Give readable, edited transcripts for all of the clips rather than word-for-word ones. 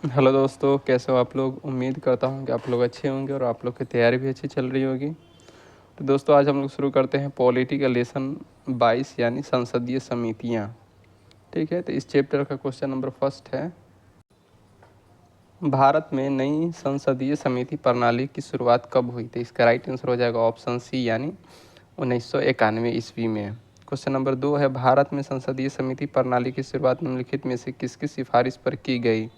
Hello दोस्तों, कैसे हो आप लोग। उम्मीद करता हूँ कि आप लोग अच्छे होंगे और आप लोग की तैयारी भी अच्छी चल रही होगी। तो दोस्तों, आज हम लोग शुरू करते हैं पॉलिटिकल लेसन 22 यानी संसदीय समितियाँ। ठीक है, तो इस चैप्टर का क्वेश्चन नंबर फर्स्ट है, भारत में नई संसदीय समिति प्रणाली की शुरुआत कब हुई। तो इसका राइट आंसर हो जाएगा ऑप्शन सी यानी 1991 ईस्वी में। क्वेश्चन नंबर 2 है, भारत में संसदीय समिति प्रणाली की शुरुआत निम्नलिखित में से किसकी सिफारिश पर की गई।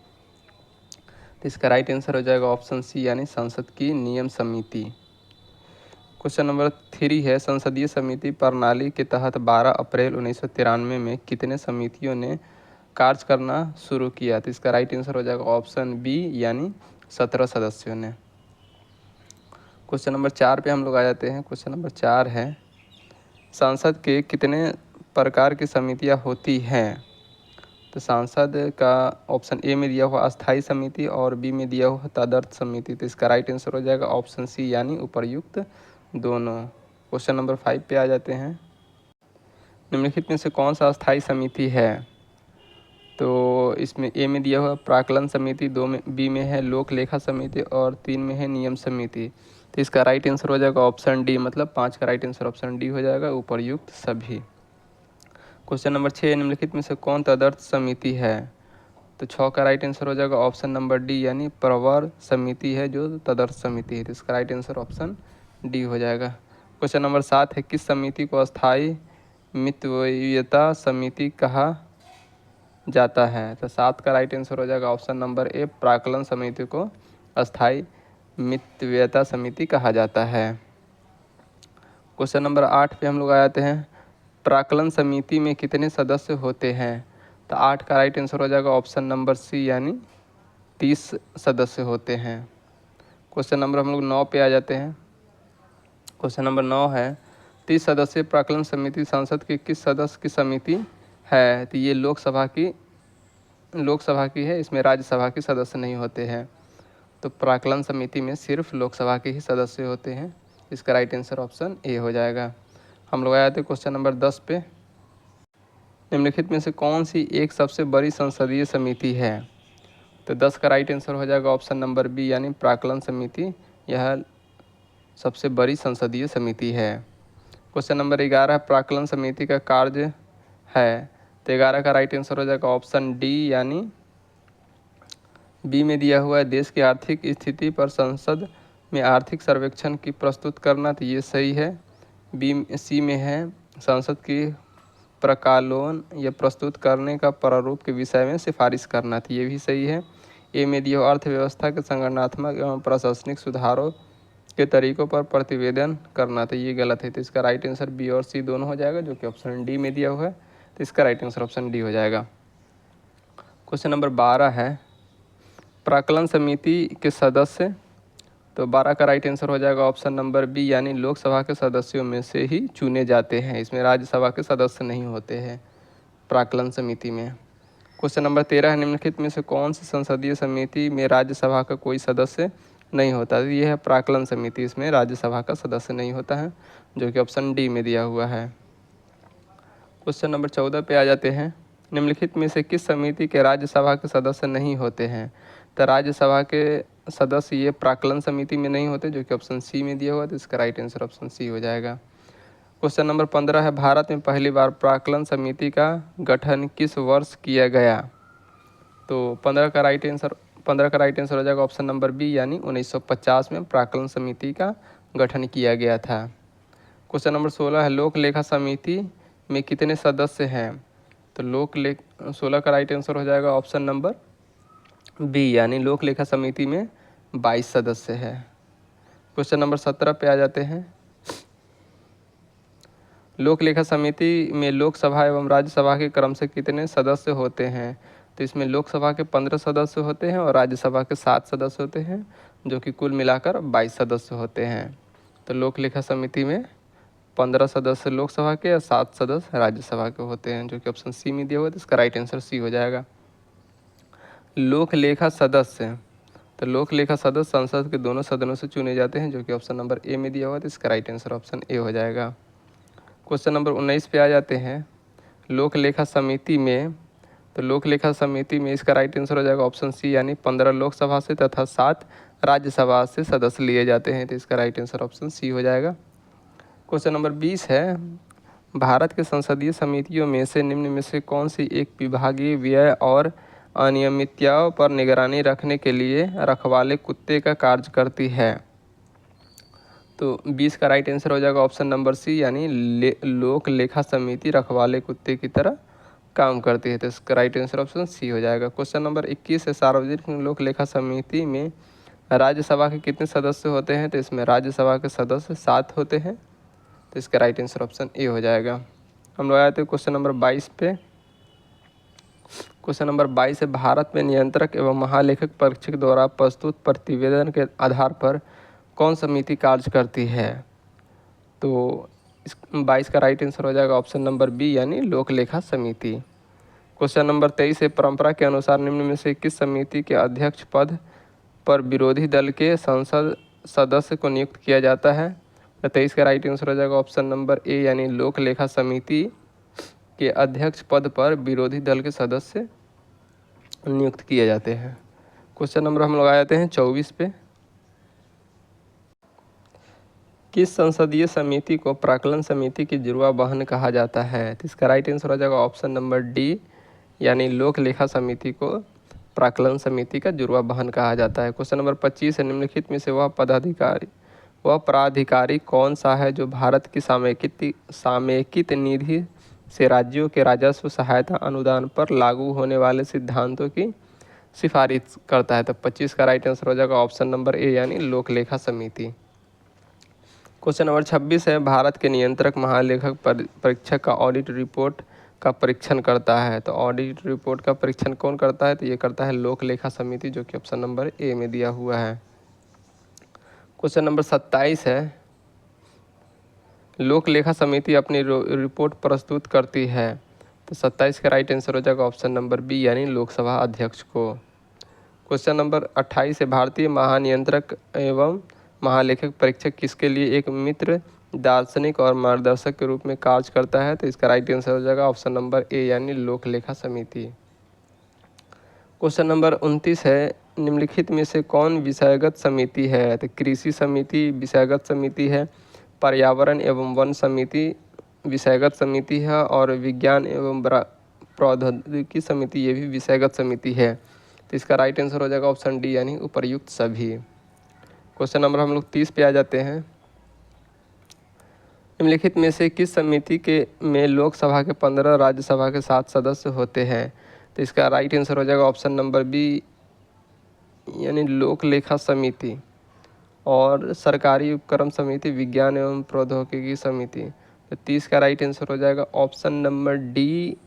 तो इसका राइट आंसर हो जाएगा ऑप्शन सी यानी संसद की नियम समिति। क्वेश्चन नंबर 3 है, संसदीय समिति प्रणाली के तहत 12 अप्रैल 1993 में कितने समितियों ने कार्य करना शुरू किया। तो इसका राइट आंसर हो जाएगा ऑप्शन बी यानी 17 सदस्यों ने। क्वेश्चन नंबर 4 पे हम लोग आ जाते हैं। क्वेश्चन नंबर 4 है, संसद के कितने प्रकार की समितियां होती हैं। तो सांसद का ऑप्शन ए में दिया हुआ अस्थाई समिति और बी में दिया हुआ तदर्थ समिति। तो इसका राइट आंसर हो जाएगा ऑप्शन सी यानी उपर्युक्त दोनों। क्वेश्चन नंबर 5 पे आ जाते हैं, निम्नलिखित में से कौन सा अस्थाई समिति है। तो इसमें ए में दिया हुआ प्राक्कलन समिति, 2 में बी में है लोक लेखा समिति और 3 में है नियम समिति। तो इसका राइट आंसर हो जाएगा ऑप्शन डी, मतलब 5 का राइट आंसर ऑप्शन डी हो जाएगा, उपर्युक्त सभी। क्वेश्चन नंबर 6, निम्नलिखित में से कौन तदर्थ समिति है। तो 6 का राइट आंसर हो जाएगा ऑप्शन नंबर डी यानी प्रवर समिति है जो तदर्थ समिति है। तो इसका राइट आंसर ऑप्शन डी हो जाएगा। क्वेश्चन नंबर 7 है, किस समिति को अस्थाई मितव्ययता समिति कहा जाता है। तो 7 का राइट आंसर हो जाएगा ऑप्शन नंबर ए, प्राक्कलन समिति को अस्थाई मितव्ययता समिति कहा जाता है। क्वेश्चन नंबर 8 पे हम लोग आ जाते हैं, प्राक्कलन समिति में कितने सदस्य होते हैं। तो 8 का राइट आंसर हो जाएगा ऑप्शन नंबर सी यानी 30 सदस्य होते हैं। क्वेश्चन नंबर हम लोग 9 पे आ जाते हैं। क्वेश्चन नंबर 9 है, 30 सदस्यीय प्राक्कलन समिति संसद के किस सदस्य की समिति है। तो ये लोकसभा की है, इसमें राज्यसभा के सदस्य नहीं होते हैं। तो प्राक्कलन समिति में सिर्फ लोकसभा के ही सदस्य होते हैं। इसका राइट आंसर ऑप्शन ए हो जाएगा। हम लोग आए थे क्वेश्चन नंबर 10 पे, निम्नलिखित में से कौन सी एक सबसे बड़ी संसदीय समिति है। तो 10 का राइट आंसर हो जाएगा ऑप्शन नंबर बी यानी प्राक्कलन समिति, यह सबसे बड़ी संसदीय समिति है। क्वेश्चन नंबर 11, प्राक्कलन समिति का कार्य है। तो 11 का राइट आंसर हो जाएगा ऑप्शन डी यानी बी में दिया हुआ है देश की आर्थिक स्थिति पर संसद में आर्थिक सर्वेक्षण की प्रस्तुत करना। तो ये सही है। सी में है संसद की प्रकालोन या प्रस्तुत करने का प्रारूप के विषय में सिफारिश करना। तो ये भी सही है। ए में दिया हुआ अर्थव्यवस्था के संगठनात्मक एवं प्रशासनिक सुधारों के तरीकों पर प्रतिवेदन करना। तो ये गलत है। तो इसका राइट आंसर बी और सी दोनों हो जाएगा, जो कि ऑप्शन डी में दिया हुआ है। तो इसका राइट आंसर ऑप्शन डी हो जाएगा। क्वेश्चन नंबर 12 है, प्राक्कलन समिति के सदस्य। तो 12 का राइट आंसर हो जाएगा ऑप्शन नंबर बी यानी लोकसभा के सदस्यों में से ही चुने जाते हैं, इसमें राज्यसभा के सदस्य नहीं होते हैं प्राक्कलन समिति में। क्वेश्चन नंबर 13 है, निम्नलिखित में से कौन सी संसदीय समिति में राज्यसभा का कोई सदस्य नहीं होता। तो यह है प्राक्कलन समिति, इसमें राज्यसभा का सदस्य नहीं होता है, जो कि ऑप्शन डी में दिया हुआ है। क्वेश्चन नंबर 14 पे आ जाते हैं, निम्नलिखित में से किस समिति के राज्यसभा के सदस्य नहीं होते हैं। तो राज्यसभा के सदस्य ये प्राक्कलन समिति में नहीं होते, जो कि ऑप्शन सी में दिया हुआ है। तो इसका राइट आंसर ऑप्शन सी हो जाएगा। क्वेश्चन नंबर 15 है, भारत में पहली बार प्राक्कलन समिति का गठन किस वर्ष किया गया। तो 15 का राइट आंसर हो जाएगा ऑप्शन नंबर बी यानी 1950 में प्राक्कलन समिति का गठन किया गया था। क्वेश्चन नंबर 16 है, लोक लेखा समिति में कितने सदस्य हैं। तो 16 का राइट आंसर हो जाएगा ऑप्शन नंबर बी यानी लोक लेखा समिति में 22 सदस्य है। क्वेश्चन नंबर 17 पे आ जाते हैं, लोक लेखा समिति में लोकसभा एवं राज्यसभा के क्रम से कितने सदस्य होते हैं। तो इसमें लोकसभा के 15 सदस्य होते हैं और राज्यसभा के 7 सदस्य होते हैं, जो कि कुल मिलाकर 22 सदस्य होते हैं। तो लोक लेखा समिति में 15 सदस्य लोकसभा के और 7 सदस्य राज्यसभा के होते हैं, जो कि ऑप्शन सी में दिया हुआ है। तो इसका राइट आंसर सी हो जाएगा। लोक लेखा सदस्य, तो लोक लेखा सदस्य संसद के दोनों सदनों से चुने जाते हैं, जो कि ऑप्शन नंबर ए में दिया हुआ है। तो इसका राइट आंसर ऑप्शन ए हो जाएगा। क्वेश्चन नंबर 19 पे आ जाते हैं, लोक लेखा समिति में तो लोक लेखा समिति में इसका राइट आंसर हो जाएगा ऑप्शन सी यानी 15 लोकसभा से तथा 7 राज्यसभा से सदस्य लिए जाते हैं। तो इसका राइट आंसर ऑप्शन सी हो जाएगा। क्वेश्चन नंबर 20 है, भारत के संसदीय समितियों में से निम्न में से कौन सी एक विभागीय व्यय और अनियमितताओं पर निगरानी रखने के लिए रखवाले कुत्ते का कार्य करती है? तो 20 का राइट आंसर हो जाएगा ऑप्शन नंबर सी यानी लोक लेखा समिति रखवाले कुत्ते की तरह काम करती है। तो इसका राइट आंसर ऑप्शन सी हो जाएगा। क्वेश्चन नंबर 21 है, सार्वजनिक लोक लेखा समिति में राज्यसभा के कितने सदस्य होते हैं? तो इसमें राज्यसभा के सदस्य 7 होते हैं। तो इसका राइट आंसर ऑप्शन ए हो जाएगा। हम लोग आए थे क्वेश्चन नंबर 22 पे। क्वेश्चन नंबर 22 है, भारत में नियंत्रक एवं महालेखक परीक्षक द्वारा प्रस्तुत प्रतिवेदन के आधार पर कौन समिति कार्य करती है? तो इस 22 का राइट आंसर हो जाएगा ऑप्शन नंबर बी यानी लोक लेखा समिति। क्वेश्चन नंबर 23 है, परंपरा के अनुसार निम्न में से किस समिति के अध्यक्ष पद पर विरोधी दल के संसद सदस्य को नियुक्त किया जाता है? तो 23 का राइट आंसर हो जाएगा ऑप्शन नंबर ए यानी लोक लेखा समिति के अध्यक्ष पद पर विरोधी दल के सदस्य नियुक्त किए जाते हैं। क्वेश्चन नंबर हम लोग आ जाते हैं 24 पे। किस संसदीय समिति को प्राक्कलन समिति की जुड़वा बहन कहा जाता है? तो इसका राइट आंसर हो जाएगा ऑप्शन नंबर डी यानी लोक लेखा समिति को प्राक्कलन समिति का जुड़वा बहन कहा जाता है। क्वेश्चन नंबर 25 है, निम्नलिखित में से वह प्राधिकारी कौन सा है जो भारत की सामयिकित निधि से राज्यों के राजस्व सहायता अनुदान पर लागू होने वाले सिद्धांतों की सिफारिश करता है? तो 25 का राइट आंसर हो जाएगा ऑप्शन नंबर ए यानी लोक लेखा समिति। क्वेश्चन नंबर 26 है, भारत के नियंत्रक महालेखक परीक्षक का ऑडिट रिपोर्ट का परीक्षण करता है? तो ऑडिट रिपोर्ट का परीक्षण कौन करता है? तो ये करता है लोक लेखा समिति, जो कि ऑप्शन नंबर ए में दिया हुआ है। क्वेश्चन नंबर 27 है, लोक लेखा समिति अपनी रिपोर्ट प्रस्तुत करती है? तो 27 का राइट आंसर हो जाएगा ऑप्शन नंबर बी यानी लोकसभा अध्यक्ष को। क्वेश्चन नंबर 28 है, भारतीय महानियंत्रक एवं महालेखक परीक्षक किसके लिए एक मित्र दार्शनिक और मार्गदर्शक के रूप में कार्य करता है? तो इसका राइट आंसर हो जाएगा ऑप्शन नंबर ए यानी लोक लेखा समिति। क्वेश्चन नंबर 29 है, निम्नलिखित में से कौन विषयगत समिति है? तो कृषि समिति विषयगत समिति है, पर्यावरण एवं वन समिति विषयगत समिति है और विज्ञान एवं प्रौद्योगिकी समिति ये भी विषयगत समिति है। तो इसका राइट आंसर हो जाएगा ऑप्शन डी यानी उपर्युक्त सभी। क्वेश्चन नंबर हम लोग 30 पे आ जाते हैं। निम्नलिखित में से किस समिति के में लोकसभा के 15 राज्यसभा के 7 सदस्य होते हैं? तो इसका राइट आंसर हो जाएगा ऑप्शन नंबर बी यानी लोक लेखा समिति और सरकारी उपक्रम समिति विज्ञान एवं प्रौद्योगिकी समिति। तो 30 का राइट आंसर हो जाएगा ऑप्शन नंबर डी।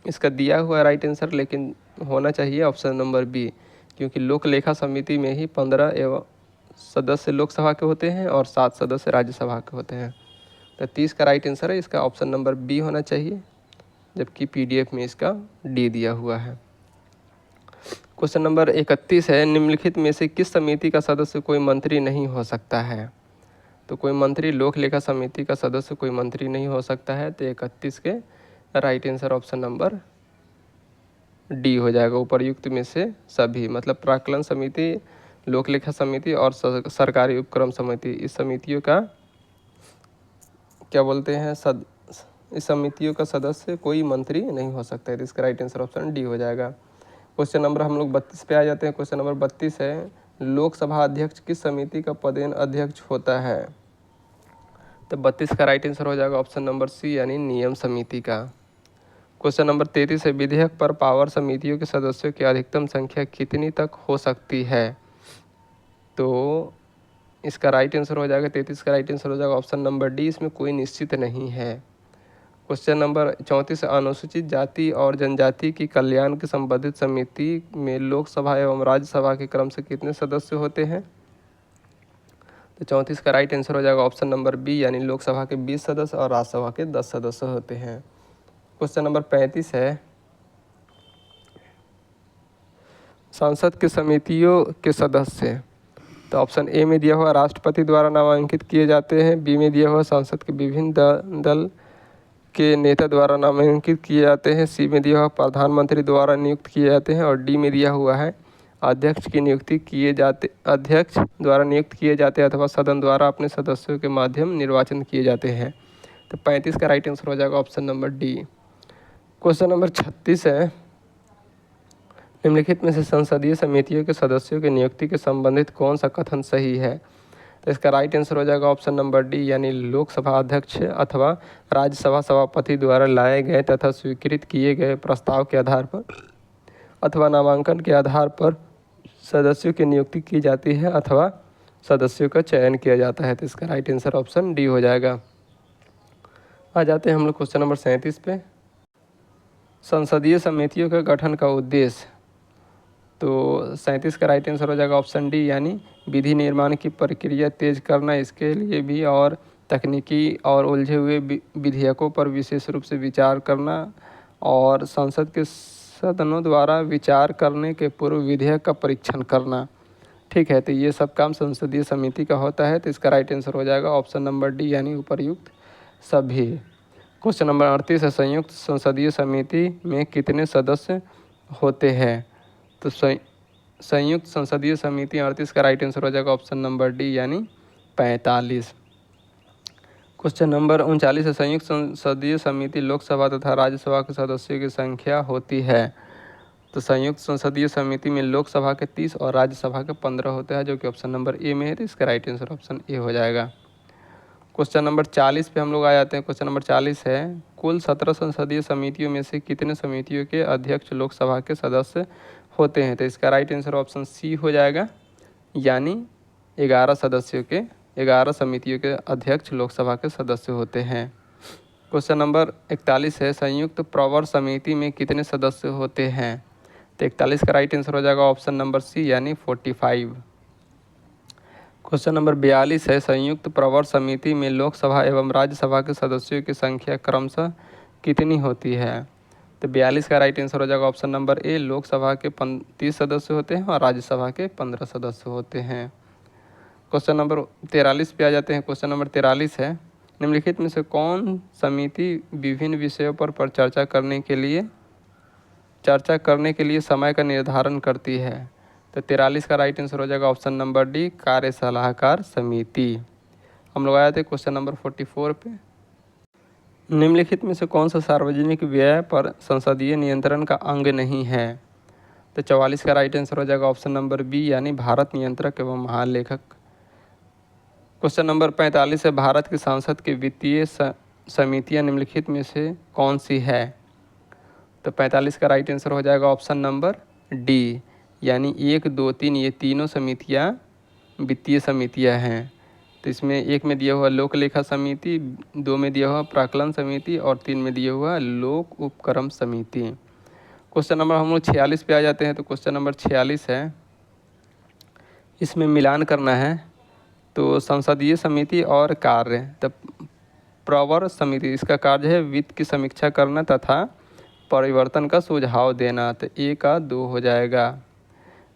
इसका दिया हुआ राइट आंसर लेकिन होना चाहिए ऑप्शन नंबर बी, क्योंकि लोक लेखा समिति में ही 15 एवं सदस्य लोकसभा के होते हैं और 7 सदस्य राज्यसभा के होते हैं। तो 30 का राइट आंसर है इसका ऑप्शन नंबर बी होना चाहिए, जबकि पीडीएफ में इसका डी दिया हुआ है। क्वेश्चन नंबर 31 है, निम्नलिखित में से किस समिति का सदस्य कोई मंत्री नहीं हो सकता है? तो कोई मंत्री लोक लेखा समिति का सदस्य कोई मंत्री नहीं हो सकता है। तो 31 के right answer option number D हो जाएगा, उपर्युक्त में से सभी, मतलब प्राक्कलन समिति, लोक लेखा समिति और सरकारी उपक्रम समिति, इस समितियों का क्या बोलते हैं इस समितियों का सदस्य कोई मंत्री नहीं हो सकता है। तो इसका राइट आंसर ऑप्शन डी हो जाएगा। क्वेश्चन नंबर हम लोग 32 पे आ जाते हैं। क्वेश्चन नंबर 32 है, लोकसभा अध्यक्ष किस समिति का पदेन अध्यक्ष होता है? तो 32 का राइट आंसर हो जाएगा ऑप्शन नंबर सी यानी नियम समिति का। क्वेश्चन नंबर 33 है, विधेयक पर पावर समितियों के सदस्यों की अधिकतम संख्या कितनी तक हो सकती है? तो इसका राइट आंसर हो जाएगा 33 का राइट आंसर हो जाएगा ऑप्शन नंबर डी, इसमें कोई निश्चित नहीं है। क्वेश्चन नंबर 34, अनुसूचित जाति और जनजाति की कल्याण के संबंधित समिति में लोकसभा एवं राज्यसभा के क्रम से कितने सदस्य होते हैं? तो 34 का राइट आंसर हो जाएगा ऑप्शन नंबर बी यानी लोकसभा के 20 सदस्य और राज्यसभा के 10 सदस्य होते हैं। क्वेश्चन नंबर 35 है, संसद के समितियों के सदस्य। तो ऑप्शन ए में दिया हुआ राष्ट्रपति द्वारा नामांकित किए जाते हैं, बी में दिया हुआ संसद के विभिन्न दल के नेता द्वारा नामांकित किए जाते हैं। सी में दिया हुआ प्रधानमंत्री द्वारा नियुक्त किए जाते हैं। और डी में दिया हुआ है अध्यक्ष द्वारा नियुक्त किए जाते हैं अथवा सदन द्वारा अपने सदस्यों के माध्यम निर्वाचन किए जाते हैं। तो 35 का राइट आंसर हो जाएगा option number D. Question number 36 है, निम्नलिखित में से संसदीय समितियों के सदस्यों की नियुक्ति के संबंधित कौन सा कथन सही है? तो इसका राइट आंसर हो जाएगा ऑप्शन नंबर डी, यानी लोकसभा अध्यक्ष अथवा राज्यसभा सभापति द्वारा लाए गए तथा स्वीकृत किए गए प्रस्ताव के आधार पर अथवा नामांकन के आधार पर सदस्यों की नियुक्ति की जाती है अथवा सदस्यों का चयन किया जाता है। तो इसका राइट आंसर ऑप्शन डी हो जाएगा। आ जाते हैं हम लोग क्वेश्चन नंबर 37 पे। संसदीय समितियों के गठन का उद्देश्य, तो 37 का राइट आंसर हो जाएगा ऑप्शन डी, यानी विधि निर्माण की प्रक्रिया तेज करना, इसके लिए भी और तकनीकी और उलझे हुए विधेयकों पर विशेष रूप से विचार करना और संसद के सदनों द्वारा विचार करने के पूर्व विधेयक का परीक्षण करना। ठीक है, तो ये सब काम संसदीय समिति का होता है। तो इसका राइट आंसर हो जाएगा ऑप्शन नंबर डी, यानी उपर्युक्त सभी। क्वेश्चन नंबर 38 है, संयुक्त संसदीय समिति में कितने सदस्य होते हैं? तो संयुक्त संसदीय समिति 38 का राइट आंसर हो जाएगा ऑप्शन नंबर डी, यानी 45। क्वेश्चन नंबर 39 है, संयुक्त संसदीय समिति लोकसभा तथा राज्यसभा के सदस्यों की संख्या होती है। तो संयुक्त संसदीय समिति में लोकसभा के 30 और राज्यसभा के 15 होते हैं, जो कि ऑप्शन नंबर ए में है। तो इसका राइट आंसर ऑप्शन ए हो जाएगा। क्वेश्चन नंबर 40 पे हम लोग आ जाते हैं। क्वेश्चन नंबर 40 है, कुल 17 संसदीय समितियों में से कितने समितियों के अध्यक्ष लोकसभा के सदस्य होते हैं? तो इसका राइट आंसर ऑप्शन सी हो जाएगा, यानी 11 समितियों के अध्यक्ष लोकसभा के सदस्य होते हैं। क्वेश्चन नंबर 41 है, संयुक्त प्रवर समिति में कितने सदस्य होते हैं? तो 41 का राइट आंसर हो जाएगा ऑप्शन नंबर सी, यानी 45। क्वेश्चन नंबर 42 है, संयुक्त प्रवर समिति में लोकसभा एवं राज्यसभा के सदस्यों की संख्या क्रमशः कितनी होती है? तो 42 का राइट आंसर हो जाएगा ऑप्शन नंबर ए, लोकसभा के 30 सदस्य होते हैं और राज्यसभा के 15 सदस्य होते हैं। क्वेश्चन नंबर 43 पे आ जाते हैं। क्वेश्चन नंबर 43 है, निम्नलिखित में से कौन समिति विभिन्न विषयों पर चर्चा करने के लिए समय का निर्धारण करती है? तो 43 का राइट आंसर हो जाएगा ऑप्शन नंबर डी, कार्य सलाहकार समिति। हम लोग आए थे क्वेश्चन नंबर 44 पे। निम्नलिखित में से कौन सा सार्वजनिक व्यय पर संसदीय नियंत्रण का अंग नहीं है? तो 44 का राइट आंसर हो जाएगा ऑप्शन नंबर बी, यानी भारत नियंत्रक एवं महालेखक। क्वेश्चन नंबर 45 है, भारत की संसद की वित्तीय समितियां निम्नलिखित में से कौन सी है? तो 45 का राइट आंसर हो जाएगा ऑप्शन नंबर डी, यानी 1, 2, 3 ये तीनों समितियां वित्तीय समितियां हैं। तो इसमें 1 में दिया हुआ लोक लेखा समिति, 2 में दिया हुआ प्राक्कलन समिति और 3 में दिया हुआ लोक उपक्रम समिति। क्वेश्चन नंबर हम लोग 46 पे आ जाते हैं। तो क्वेश्चन नंबर 46 है, इसमें मिलान करना है। तो संसदीय समिति और कार्य, तो प्रवर समिति इसका कार्य है वित्त की समीक्षा करना तथा परिवर्तन का सुझाव देना। तो ए का 2 हो जाएगा।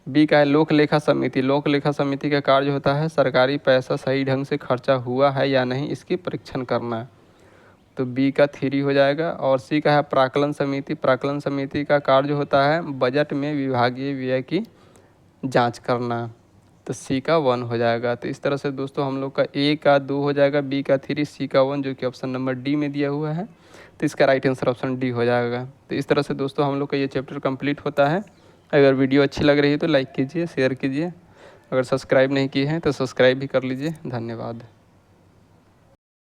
बी का है लोक लेखा समिति। लोक लेखा समिति का कार्य होता है सरकारी पैसा सही ढंग से खर्चा हुआ है या नहीं इसकी परीक्षण करना। तो बी का 3 हो जाएगा। और सी का है प्राक्कलन समिति। प्राक्कलन समिति का कार्य होता है बजट में विभागीय व्यय की जांच करना। तो सी का 1 हो जाएगा। तो इस तरह से दोस्तों हम लोग का ए का 2 हो जाएगा, बी का 3, सी का 1, जो कि ऑप्शन नंबर डी में दिया हुआ है। तो इसका राइट आंसर ऑप्शन डी हो जाएगा। तो इस तरह से दोस्तों हम लोग का ये चैप्टर कंप्लीट होता है। अगर वीडियो अच्छी लग रही है तो लाइक कीजिए, शेयर कीजिए। अगर सब्सक्राइब नहीं किए हैं तो सब्सक्राइब भी कर लीजिए। धन्यवाद।